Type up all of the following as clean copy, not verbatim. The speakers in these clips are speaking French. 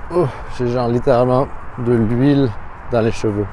Oh, j'ai genre littéralement de l'huile dans les cheveux.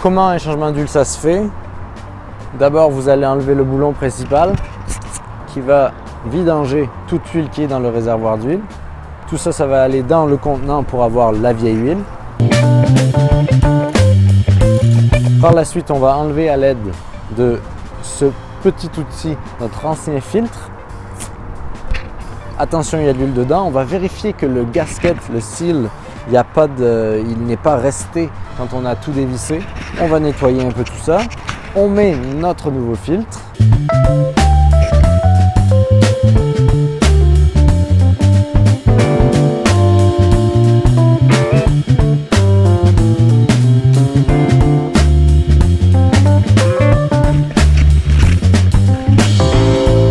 Comment un changement d'huile ça se fait? D'abord, vous allez enlever le boulon principal qui va vidanger toute l'huile qui est dans le réservoir d'huile. Tout ça, ça va aller dans le contenant pour avoir la vieille huile. Par la suite, on va enlever à l'aide de ce petit outil notre ancien filtre. Attention, il y a de l'huile dedans. On va vérifier que le gasket, le seal, il n'est pas resté quand on a tout dévissé. On va nettoyer un peu tout ça. On met notre nouveau filtre.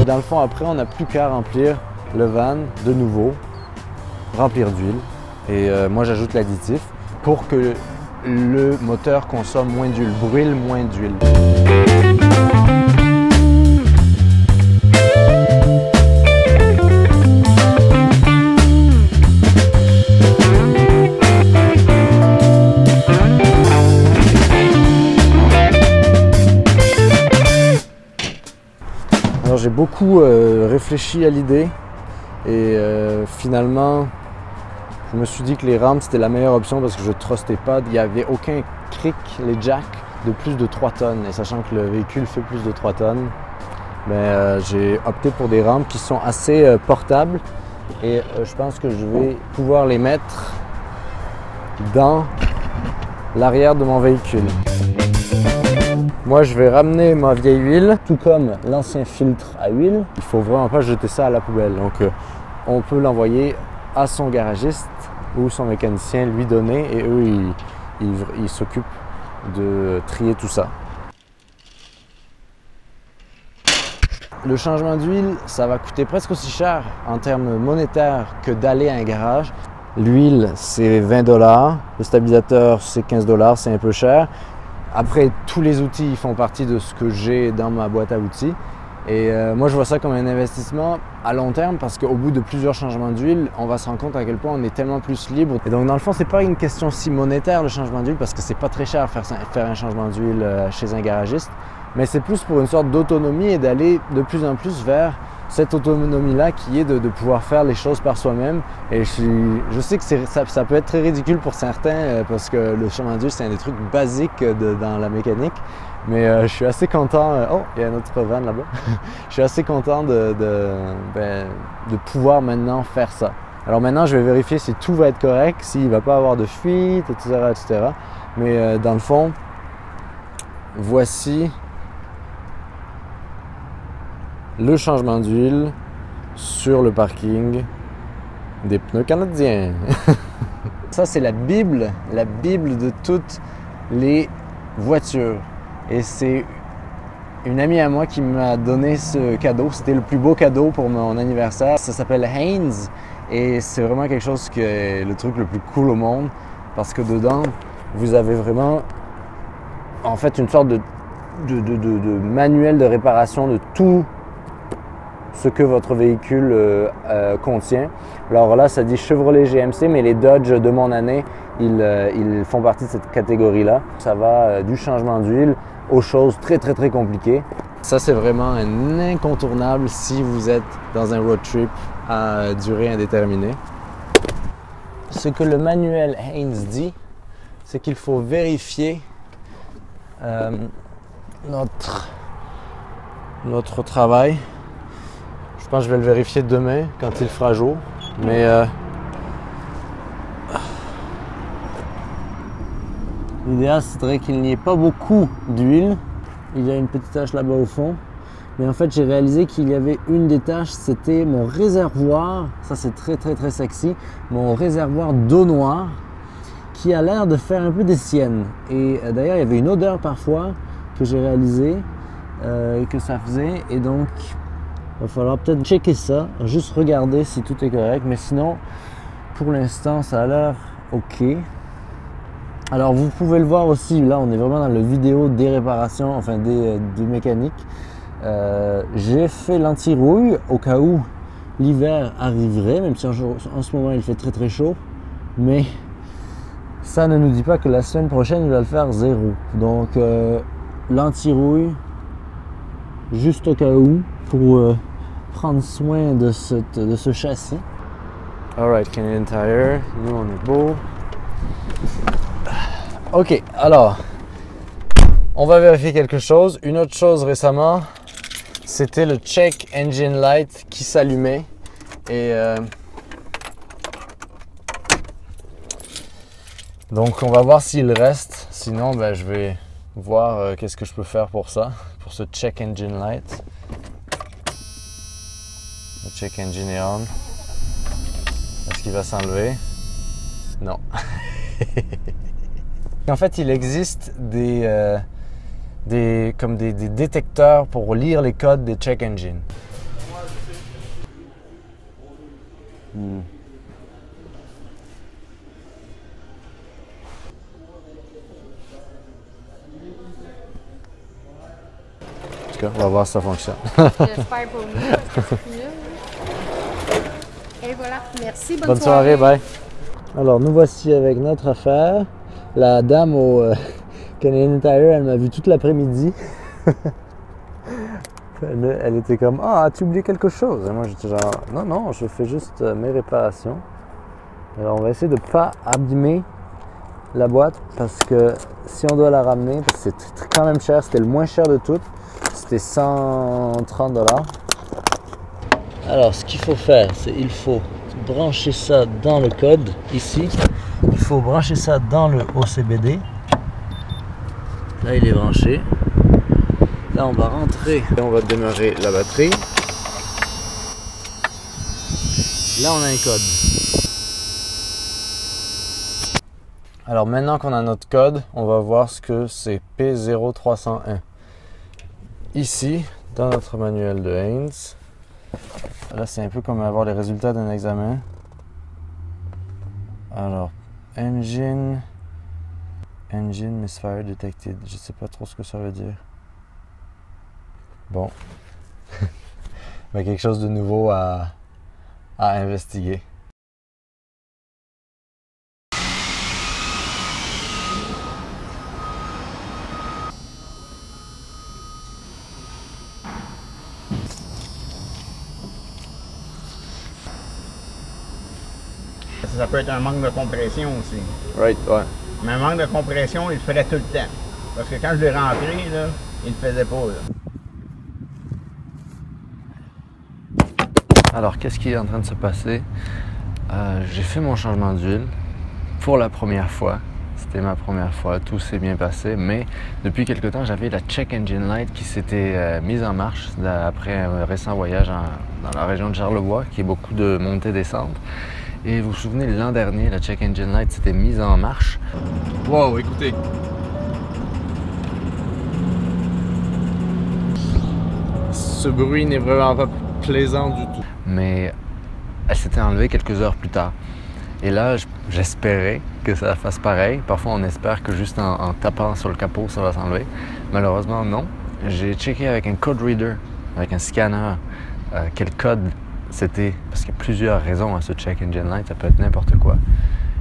Dans le fond, après, on n'a plus qu'à remplir le van de nouveau, remplir d'huile. Et moi, j'ajoute l'additif pour que le moteur consomme moins d'huile, brûle moins d'huile. Alors j'ai beaucoup réfléchi à l'idée et finalement je me suis dit que les rampes c'était la meilleure option parce que je ne trustais pas. Il n'y avait aucun cric, les jacks, de plus de 3 tonnes. Et sachant que le véhicule fait plus de 3 tonnes, j'ai opté pour des rampes qui sont assez portables. Et je pense que je vais pouvoir les mettre dans l'arrière de mon véhicule. Moi, je vais ramener ma vieille huile, tout comme l'ancien filtre à huile. Il ne faut vraiment pas jeter ça à la poubelle. Donc, on peut l'envoyer à son garagiste ou son mécanicien, lui donner et eux, ils s'occupent de trier tout ça. Le changement d'huile, ça va coûter presque aussi cher en termes monétaires que d'aller à un garage. L'huile, c'est 20 $, le stabilisateur, c'est 15 $, c'est un peu cher. Après, tous les outils ils font partie de ce que j'ai dans ma boîte à outils. Et moi, je vois ça comme un investissement à long terme parce qu'au bout de plusieurs changements d'huile, on va se rendre compte à quel point on est tellement plus libre. Et donc, dans le fond, c'est pas une question si monétaire le changement d'huile parce que c'est pas très cher faire un changement d'huile chez un garagiste, mais c'est plus pour une sorte d'autonomie et d'aller de plus en plus vers cette autonomie-là qui est de pouvoir faire les choses par soi-même. Et je sais que ça peut être très ridicule pour certains parce que le changement d'huile, c'est un des trucs basiques dans la mécanique. Mais je suis assez content. Oh, il y a un autre van là-bas. Je suis assez content de pouvoir maintenant faire ça. Alors maintenant, je vais vérifier si tout va être correct, s'il ne va pas avoir de fuite, etc. etc. Mais dans le fond, voici le changement d'huile sur le parking des pneus canadiens. Ça, c'est la Bible de toutes les voitures. Et c'est une amie à moi qui m'a donné ce cadeau. C'était le plus beau cadeau pour mon anniversaire. Ça s'appelle Haynes et c'est vraiment quelque chose qui est le truc le plus cool au monde parce que dedans, vous avez vraiment en fait une sorte de manuel de réparation de tout ce que votre véhicule contient. Alors là, ça dit Chevrolet GMC, mais les Dodge de mon année, ils font partie de cette catégorie-là. Ça va du changement d'huile aux choses très très très compliquées. Ça, c'est vraiment un incontournable si vous êtes dans un road trip à durée indéterminée. Ce que le manuel Haynes dit, c'est qu'il faut vérifier notre travail. Je pense que je vais le vérifier demain quand il fera jour. Mais l'idéal serait qu'il n'y ait pas beaucoup d'huile. Il y a une petite tache là-bas au fond. Mais en fait, j'ai réalisé qu'il y avait une des taches, c'était mon réservoir. Ça, c'est très, très, très sexy. Mon réservoir d'eau noire qui a l'air de faire un peu des siennes. Et d'ailleurs, il y avait une odeur parfois que j'ai réalisé que ça faisait. Et donc, il va falloir peut-être checker ça, juste regarder si tout est correct. Mais sinon, pour l'instant, ça a l'air OK. Alors, vous pouvez le voir aussi, là, on est vraiment dans la vidéo des réparations, enfin des mécaniques. J'ai fait l'anti-rouille au cas où l'hiver arriverait, même si en ce moment il fait très très chaud. Mais ça ne nous dit pas que la semaine prochaine il va le faire 0. Donc l'anti-rouille, juste au cas où, pour prendre soin de ce châssis. Alright, Canadian Tire, nous on est beau. Ok, alors, on va vérifier quelque chose. Une autre chose récemment, c'était le check engine light qui s'allumait. Et donc on va voir s'il reste. Sinon, ben, je vais voir qu'est-ce que je peux faire pour ça, pour ce check engine light. Le check engine est on. Est-ce qu'il va s'enlever? Non. En fait, il existe des détecteurs pour lire les codes des check engines. En tout cas, on va voir si ça fonctionne. J'espère pour nous, parce que c'est fini. Et voilà, merci, bonne soirée, bye. Alors, nous voici avec notre affaire. La dame au Canadian Tire, elle m'a vu toute l'après-midi. Elle était comme « Ah, as-tu oublié quelque chose? » Et moi, j'étais genre « Non, non, je fais juste mes réparations. » Alors, on va essayer de ne pas abîmer la boîte parce que si on doit la ramener, parce que c'est quand même cher, c'était le moins cher de tout. C'était 130 $. Alors, ce qu'il faut faire, c'est il faut brancher ça dans le code, ici. Il faut brancher ça dans le OCBD. Là, il est branché. Là, on va rentrer et on va démarrer la batterie. Là, on a un code. Alors, maintenant qu'on a notre code, on va voir ce que c'est P0301. Ici, dans notre manuel de Haynes, là, c'est un peu comme avoir les résultats d'un examen. Alors, engine misfire detected. Je sais pas trop ce que ça veut dire. Bon. Mais quelque chose de nouveau à investiguer. Ça peut être un manque de compression aussi. Right, ouais. Mais un manque de compression, il le ferait tout le temps. Parce que quand je l'ai rentré, là, il ne le faisait pas. Là. Alors, qu'est-ce qui est en train de se passer? J'ai fait mon changement d'huile pour la première fois. C'était ma première fois, tout s'est bien passé, mais depuis quelque temps, j'avais la check engine light qui s'était mise en marche après un récent voyage dans la région de Charlevoix, qui est beaucoup de montées-descentes. Et vous vous souvenez, l'an dernier, la check engine light s'était mise en marche. Wow, écoutez! Ce bruit n'est vraiment pas plaisant du tout. Mais elle s'était enlevée quelques heures plus tard. Et là, j'espérais que ça fasse pareil. Parfois, on espère que juste en tapant sur le capot, ça va s'enlever. Malheureusement, non. J'ai checké avec un code reader, avec un scanner, quel code c'était. Parce qu'il y a plusieurs raisons à ce check engine light, ça peut être n'importe quoi.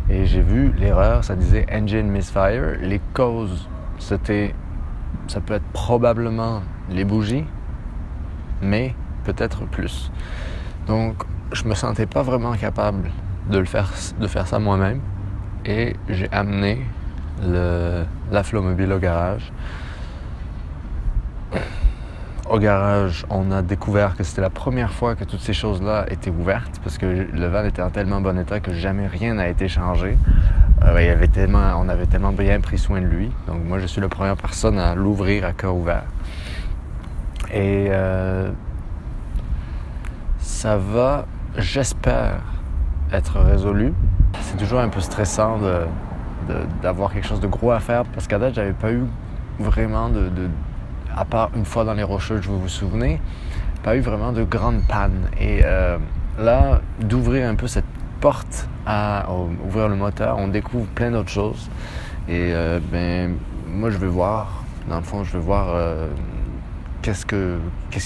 Et j'ai vu l'erreur, ça disait engine misfire. Les causes, ça peut être probablement les bougies, mais peut-être plus. Donc, je me sentais pas vraiment capable de faire ça moi-même. Et j'ai amené la Flowmobile au garage. au garage, on a découvert que c'était la première fois que toutes ces choses-là étaient ouvertes parce que le van était en tellement bon état que jamais rien n'a été changé. On avait tellement bien pris soin de lui. Donc moi, je suis la première personne à l'ouvrir à cœur ouvert. Et ça va, j'espère, être résolu. C'est toujours un peu stressant d'avoir quelque chose de gros à faire parce qu'à date, j'avais pas eu vraiment à part une fois dans les Rocheuses, vous vous souvenez, pas eu vraiment de grande panne. Et là, d'ouvrir un peu cette porte à ouvrir le moteur, on découvre plein d'autres choses. Et moi, je veux voir, dans le fond, qu'est-ce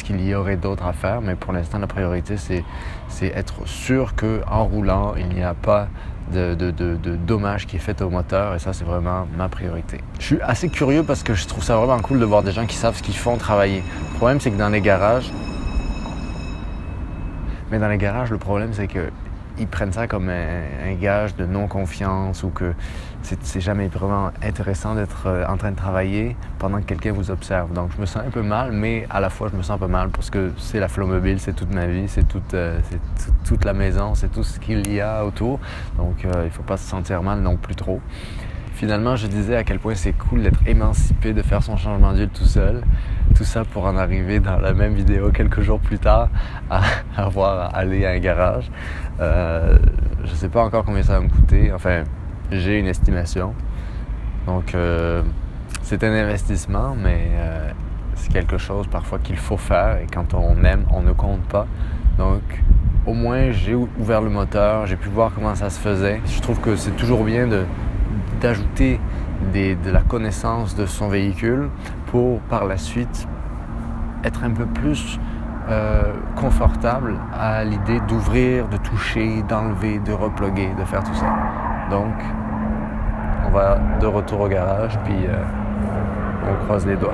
qu'il y aurait d'autre à faire. Mais pour l'instant, la priorité, c'est être sûr qu'en roulant, il n'y a pas de dommage qui est fait au moteur, et ça, c'est vraiment ma priorité. Je suis assez curieux parce que je trouve ça vraiment cool de voir des gens qui savent ce qu'ils font travailler. Le problème, c'est que dans les garages, le problème, c'est qu'ils prennent ça comme un gage de non-confiance ou que c'est jamais vraiment intéressant d'être en train de travailler pendant que quelqu'un vous observe. Donc, je me sens un peu mal, mais à la fois, je me sens un peu mal parce que c'est la Flowmobile, c'est toute ma vie, c'est toute la maison, c'est tout ce qu'il y a autour. Donc, il ne faut pas se sentir mal non plus trop. Finalement, je disais à quel point c'est cool d'être émancipé, de faire son changement d'huile tout seul. Tout ça pour en arriver dans la même vidéo quelques jours plus tard à avoir à aller à un garage. Je ne sais pas encore combien ça va me coûter. Enfin, j'ai une estimation. Donc, c'est un investissement, mais c'est quelque chose parfois qu'il faut faire. Et quand on aime, on ne compte pas. Donc, au moins, j'ai ouvert le moteur, j'ai pu voir comment ça se faisait. Je trouve que c'est toujours bien d'ajouter de la connaissance de son véhicule pour par la suite être un peu plus confortable à l'idée d'ouvrir, de toucher, d'enlever, de reploguer, de faire tout ça. Donc, on va de retour au garage, puis on croise les doigts.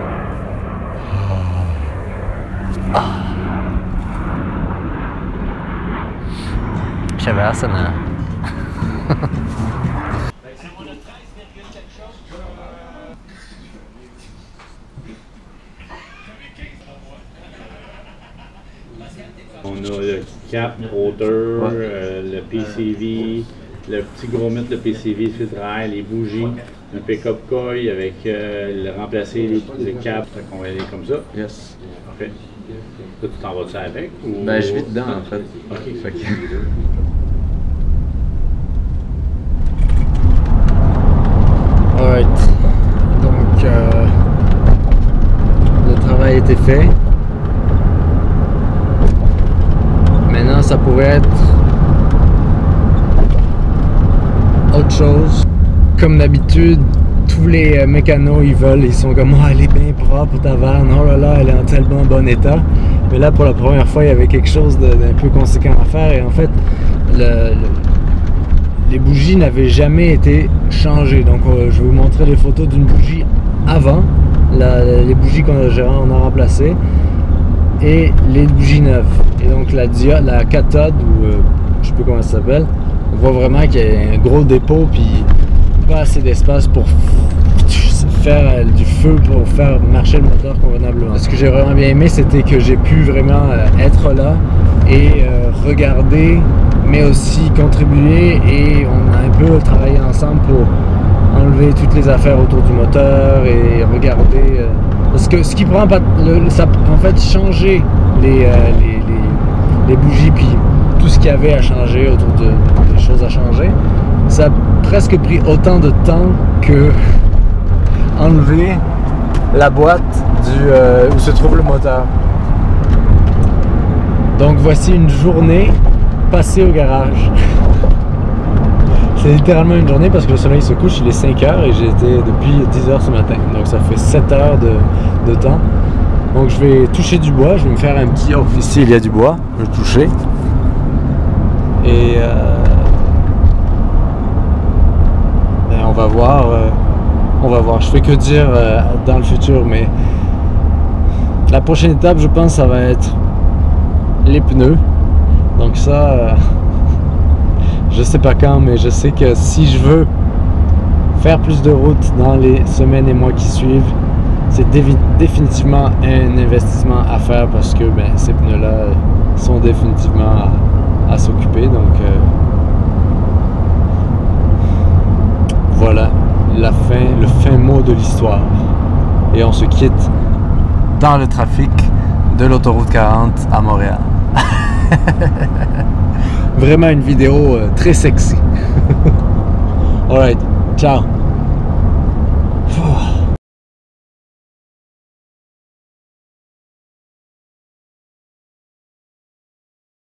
Shavasana. On a le cap rotor, le PCV, le petit gros mètre de PCV, le filtre à air, les bougies, un pick-up coil avec remplacer les câbles. On va aller comme ça. Yes. Parfait. Toi, tu t'en vas-tu avec? Ou... Ben, je vis dedans, en fait. OK. Fait que... Alright. Donc, le travail était fait. Maintenant, ça pourrait être autre chose. Comme d'habitude, tous les mécanos, ils sont comme « Oh, elle est bien propre ta vanne, oh là là, elle est en tellement bon état ». Mais là, pour la première fois, il y avait quelque chose d'un peu conséquent à faire. Et en fait, les bougies n'avaient jamais été changées. Donc, je vais vous montrer des photos d'une bougie avant, les bougies qu'on a remplacées, et les bougies neuves. Et donc, la cathode, ou je sais pas comment ça s'appelle, on voit vraiment qu'il y a un gros dépôt, puis pas assez d'espace pour faire du feu, pour faire marcher le moteur convenablement. Ce que j'ai vraiment bien aimé, c'était que j'ai pu vraiment être là et regarder, mais aussi contribuer, et on a un peu travaillé ensemble pour enlever toutes les affaires autour du moteur et regarder parce que ce qui prend pas en fait changer les bougies puis tout ce qu'il y avait à changer autour des choses à changer, ça a presque pris autant de temps que enlever la boîte où se trouve le moteur. Donc voici une journée passée au garage. C'est littéralement une journée parce que le soleil se couche, il est 5 heures et j'ai été depuis 10 heures ce matin. Donc ça fait 7 heures de temps. Donc je vais toucher du bois, je vais me faire un petit... Oh, ici il y a du bois, je vais toucher. Et on va voir, je fais que dire dans le futur, mais la prochaine étape, je pense, ça va être les pneus. Donc ça, je sais pas quand, mais je sais que si je veux faire plus de route dans les semaines et mois qui suivent, c'est définitivement un investissement à faire parce que ben, ces pneus-là sont définitivement à s'occuper. Donc voilà le fin mot de l'histoire. Et on se quitte dans le trafic de l'autoroute 40 à Montréal. Vraiment une vidéo très sexy. Alright, ciao!